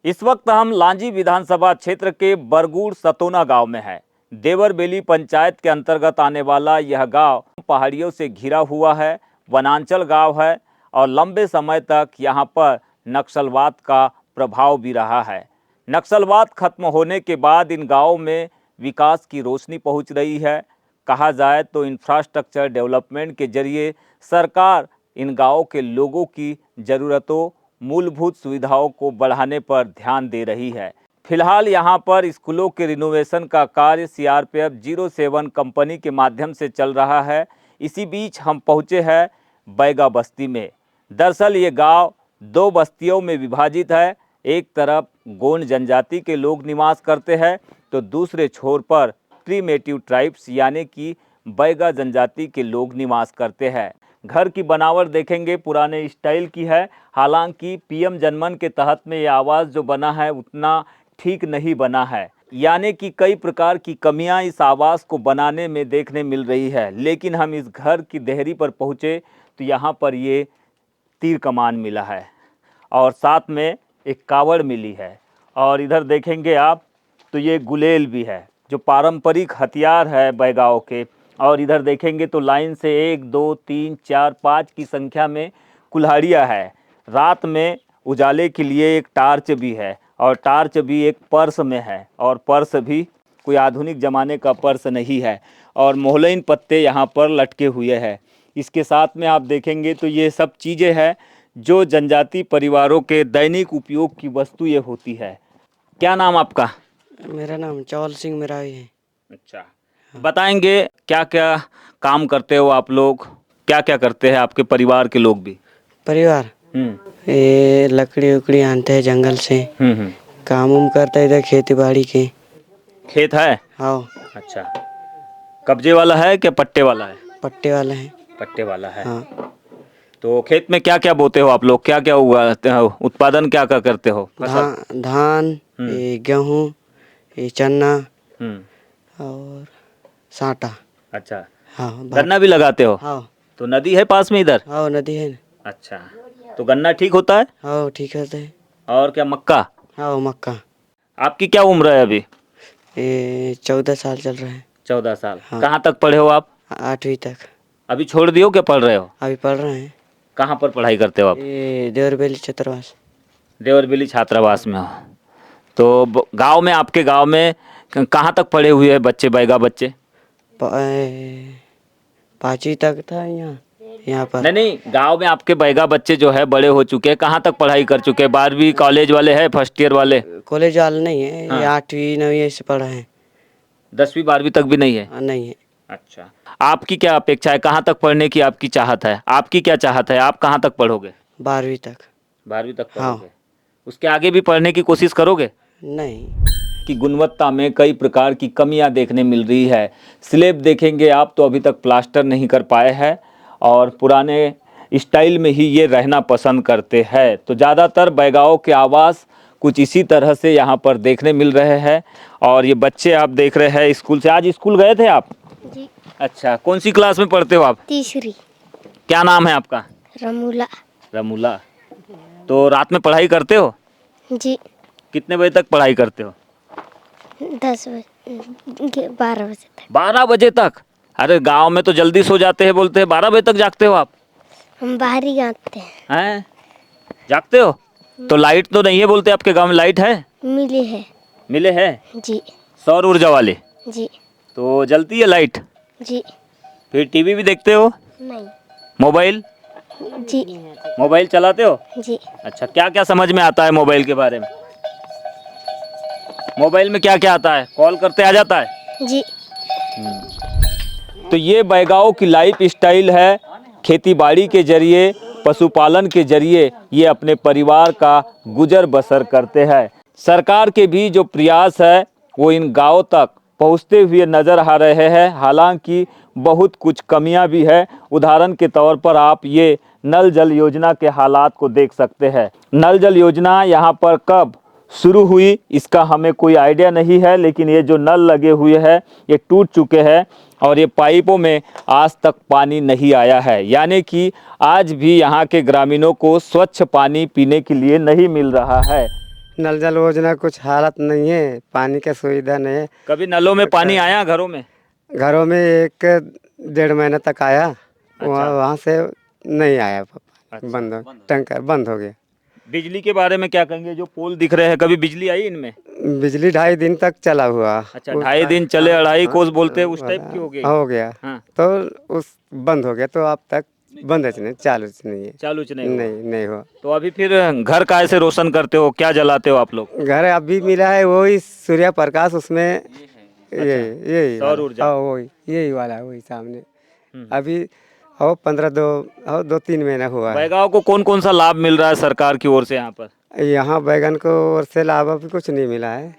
इस वक्त हम लांजी विधानसभा क्षेत्र के बरगुड़ सतोना गांव में हैं। देवरबेली पंचायत के अंतर्गत आने वाला यह गांव पहाड़ियों से घिरा हुआ है, वनांचल गांव है और लंबे समय तक यहां पर नक्सलवाद का प्रभाव भी रहा है। नक्सलवाद खत्म होने के बाद इन गांवों में विकास की रोशनी पहुंच रही है। कहा जाए तो इंफ्रास्ट्रक्चर डेवलपमेंट के जरिए सरकार इन गांवों के लोगों की ज़रूरतों, मूलभूत सुविधाओं को बढ़ाने पर ध्यान दे रही है। फिलहाल यहां पर स्कूलों के रिनोवेशन का कार्य CRPF 07 कंपनी के माध्यम से चल रहा है। इसी बीच हम पहुंचे हैं बैगा बस्ती में। दरअसल ये गांव दो बस्तियों में विभाजित है। एक तरफ गोंड जनजाति के लोग निवास करते हैं तो दूसरे छोर पर प्रीमेटिव ट्राइब्स यानी कि बैगा जनजाति के लोग निवास करते हैं। घर की बनावट देखेंगे पुराने स्टाइल की है। हालांकि PM जनमन के तहत में ये आवास जो बना है उतना ठीक नहीं बना है, यानी कि कई प्रकार की कमियां इस आवास को बनाने में देखने मिल रही है। लेकिन हम इस घर की देहरी पर पहुंचे तो यहाँ पर ये तीर कमान मिला है और साथ में एक कावड़ मिली है। और इधर देखेंगे आप तो ये गुलेल भी है जो पारंपरिक हथियार है बैगाओं के। और इधर देखेंगे तो लाइन से 1 2 3 4 5 की संख्या में कुल्हाड़ियाँ है। रात में उजाले के लिए एक टार्च भी है और टार्च भी एक पर्स में है और पर्स भी कोई आधुनिक ज़माने का पर्स नहीं है। और मोहलैन पत्ते यहाँ पर लटके हुए हैं। इसके साथ में आप देखेंगे तो ये सब चीज़ें हैं जो जनजाति परिवारों के दैनिक उपयोग की वस्तु ये होती है। क्या नाम आपका? मेरा नाम चौल सिंह मेरावी है। अच्छा, बताएंगे क्या क्या काम करते हो आप लोग, क्या क्या करते हैं आपके परिवार के लोग भी? परिवार ये लकड़ी उकड़ी आनते हैं जंगल से। काम उम करते हैं इधर खेती बाड़ी के। खेत है? हाँ। अच्छा, कब्जे वाला है क्या पट्टे वाला है? पट्टे वाला है। पट्टे वाला है। हाँ। तो खेत में क्या क्या बोते हो आप लोग, क्या क्या उगाते हो, उत्पादन क्या क्या करते हो? धान, ये गेहूँ, ये चना और साटा। अच्छा, हाँ। गन्ना भी लगाते हो? हाँ। तो नदी है पास में इधर? हाँ नदी है। अच्छा, तो गन्ना ठीक होता है? हाँ ठीक है। और क्या मक्का? हाँ मक्का। आपकी क्या उम्र है अभी? ये 14 साल चल रहा है। 14 साल। हाँ। कहाँ तक पढ़े हो आप? 8वीं तक। अभी छोड़ दियो क्या पढ़ रहे हो? अभी पढ़ रहे हैं। कहाँ पर पढ़ाई करते हो आप? ये देवरबेली छात्रावास। देवरबेली छात्रावास में हो। तो गांव में, आपके गांव में कहाँ तक पढ़े हुए हैं बच्चे, बैगा बच्चे? 5वीं तक था यहाँ पर। नहीं, गांव में आपके बैगा बच्चे जो है बड़े हो चुके हैं, कहाँ तक पढ़ाई कर चुके हैं? 12वीं कॉलेज वाले हैं, फर्स्ट ईयर वाले? कॉलेज वाले नहीं है। हाँ। ये 8वीं 9वीं ऐसे पढ़ा है। 10वीं 12वीं तक भी नहीं है? नहीं है। अच्छा, आपकी क्या अपेक्षा है, कहाँ तक पढ़ने की आपकी चाहत है? आपकी क्या चाहत है, आप कहाँ तक पढ़ोगे? 12वीं तक। 12वीं तक हाँ। पढ़ोगे? उसके आगे भी पढ़ने की कोशिश करोगे? नहीं। की गुणवत्ता में कई प्रकार की कमियां देखने मिल रही है। स्लैब देखेंगे आप तो अभी तक प्लास्टर नहीं कर पाए हैं और पुराने स्टाइल में ही ये रहना पसंद करते हैं। तो ज़्यादातर बैगाओं के आवास कुछ इसी तरह से यहाँ पर देखने मिल रहे हैं। और ये बच्चे आप देख रहे हैं स्कूल से, आज स्कूल गए थे आप? जी। अच्छा, कौन सी क्लास में पढ़ते हो आप? 3री। क्या नाम है आपका? रमूला। रमूला। तो रात में पढ़ाई करते हो? जी। कितने बजे तक पढ़ाई करते हो? 10 बजे 12 बजे तक। 12 बजे तक? अरे गांव में तो जल्दी सो जाते हैं, बोलते हैं 12 बजे तक जागते हो आप? हम बाहर ही आते हैं? जागते हो? तो लाइट तो नहीं है बोलते, आपके गांव में लाइट है? मिले हैं। मिले हैं? जी। सौर ऊर्जा वाले? जी। तो जलती है लाइट? जी। फिर टीवी भी देखते हो? नहीं। मोबाइल? जी। मोबाइल चलाते हो? जी। अच्छा, क्या क्या समझ में आता है मोबाइल के बारे में? मोबाइल में क्या क्या आता है? कॉल करते आ जाता है? जी। तो ये बैगाओं की लाइफ स्टाइल है। खेतीबाड़ी के जरिए, पशुपालन के जरिए ये अपने परिवार का गुजर बसर करते हैं। सरकार के भी जो प्रयास है वो इन गांवों तक पहुंचते हुए नज़र आ रहे हैं। हालांकि बहुत कुछ कमियां भी है। उदाहरण के तौर पर आप ये नल जल योजना के हालात को देख सकते हैं। नल जल योजना यहाँ पर कब शुरू हुई इसका हमें कोई आइडिया नहीं है, लेकिन ये जो नल लगे हुए हैं ये टूट चुके हैं और ये पाइपों में आज तक पानी नहीं आया है। यानी कि आज भी यहाँ के ग्रामीणों को स्वच्छ पानी पीने के लिए नहीं मिल रहा है। नल जल योजना कुछ हालत नहीं है, पानी का सुविधा नहीं है। कभी नलों में पानी आया घरों में? घरों में 1-1.5 महीना तक आया, वहाँ से नहीं आया। बंद हो, टैंकर बंद हो गया। बिजली के बारे में क्या कहेंगे? जो पोल दिख रहे हैं, कभी बिजली आई इनमें? बिजली 2.5 दिन तक चला हुआ। अच्छा, 2.5 दिन चले, 2.5 कोस बोलते हैं, उस टाइप की हो गई? हो गया। हाँ। तो उस बंद हो गया, तो अब तक बंद है, नहीं चालू नहीं है। चालू नहीं नहीं हुआ। तो अभी फिर घर कैसे रोशन करते हो, क्या जलाते हो आप लोग? घर अभी मिला है वही सूर्य प्रकाश, उसमें यही सौर ऊर्जा। हाँ वही यही वाला है, वही सामने। अभी 2-3 महीना हुआ है। बैगांव को कौन कौन सा लाभ मिल रहा है सरकार की ओर से यहाँ पर? यहाँ बैगन को ओर से लाभ अभी कुछ नहीं मिला है।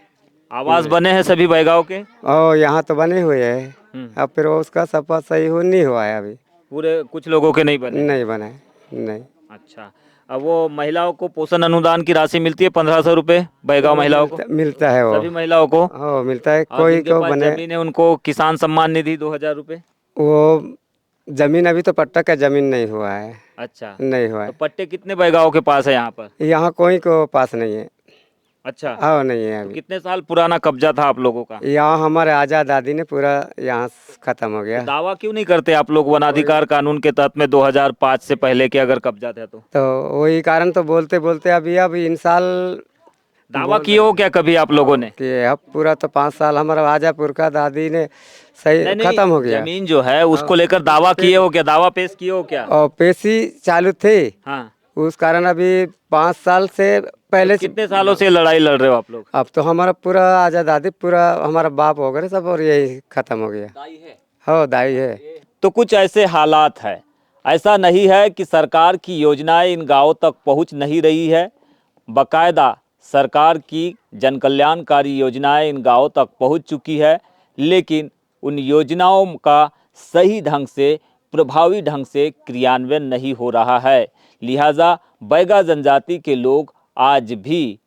आवास बने हैं सभी बैगांव के? और यहाँ तो बने हुए हैं, अब फिर वो उसका सफा सही हो नहीं हुआ है अभी। पूरे कुछ लोगों के नहीं बने? नहीं बना है, नहीं। अच्छा, अब वो महिलाओं को पोषण अनुदान की राशि मिलती है 1500 रुपए बैगांव महिलाओं को? मिलता है वो सभी महिलाओं को? हाँ मिलता है। और कोई जिनके को पास बने जमीन है उनको किसान सम्मान निधि 2000 रुपए? वो जमीन अभी तो पट्टा का जमीन नहीं हुआ है। अच्छा, नहीं हुआ तो है। पट्टे कितने बैगांव के पास है यहाँ पर? यहाँ कोई को पास नहीं है। अच्छा, हाँ नहीं है तो अभी। कितने साल पुराना कब्जा था आप लोगों का? यहाँ हमारे आजा दादी ने पूरा यहाँ खत्म हो गया। दावा क्यों नहीं करते आप लोग वनाधिकार कानून के तहत में 2005 से पहले के अगर कब्जा था तो वही कारण तो बोलते बोलते अभी इन साल दावा किए हो क्या कभी आप लोगों ने? कि अब पूरा तो 5 साल हमारा आजापुर का दादी ने सही नहीं, खत्म हो गया। जमीन जो है उसको लेकर दावा किए हो क्या? दावा पेश किए हो क्या? और पेशी चालू थे, हाँ। उस कारण अभी 5 साल से पहले से कितने सालों से लड़ाई लड़ रहे हो आप लोग? अब तो हमारा पूरा आजा दादी पूरा हमारा बाप हो गए सब, और यही खत्म हो गया। हाँ दाई है। तो कुछ ऐसे हालात है, ऐसा नहीं है कि सरकार की योजनाएं इन गांवों तक पहुंच नहीं रही है। बाकायदा सरकार की जनकल्याणकारी योजनाएं इन गांवों तक पहुंच चुकी है, लेकिन उन योजनाओं का सही ढंग से, प्रभावी ढंग से क्रियान्वयन नहीं हो रहा है। लिहाजा बैगा जनजाति के लोग आज भी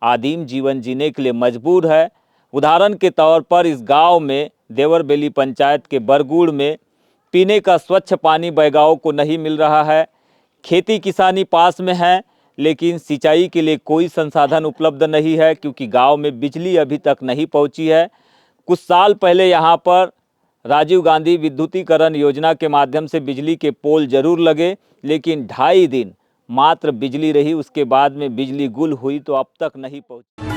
आदिम जीवन जीने के लिए मजबूर है। उदाहरण के तौर पर इस गांव में, देवर बेली पंचायत के बरगुड़ में, पीने का स्वच्छ पानी बैगाओं को नहीं मिल रहा है। खेती किसानी पास में है, लेकिन सिंचाई के लिए कोई संसाधन उपलब्ध नहीं है, क्योंकि गांव में बिजली अभी तक नहीं पहुंची है। कुछ साल पहले यहां पर राजीव गांधी विद्युतीकरण योजना के माध्यम से बिजली के पोल जरूर लगे, लेकिन 2.5 दिन मात्र बिजली रही, उसके बाद में बिजली गुल हुई तो अब तक नहीं पहुंची।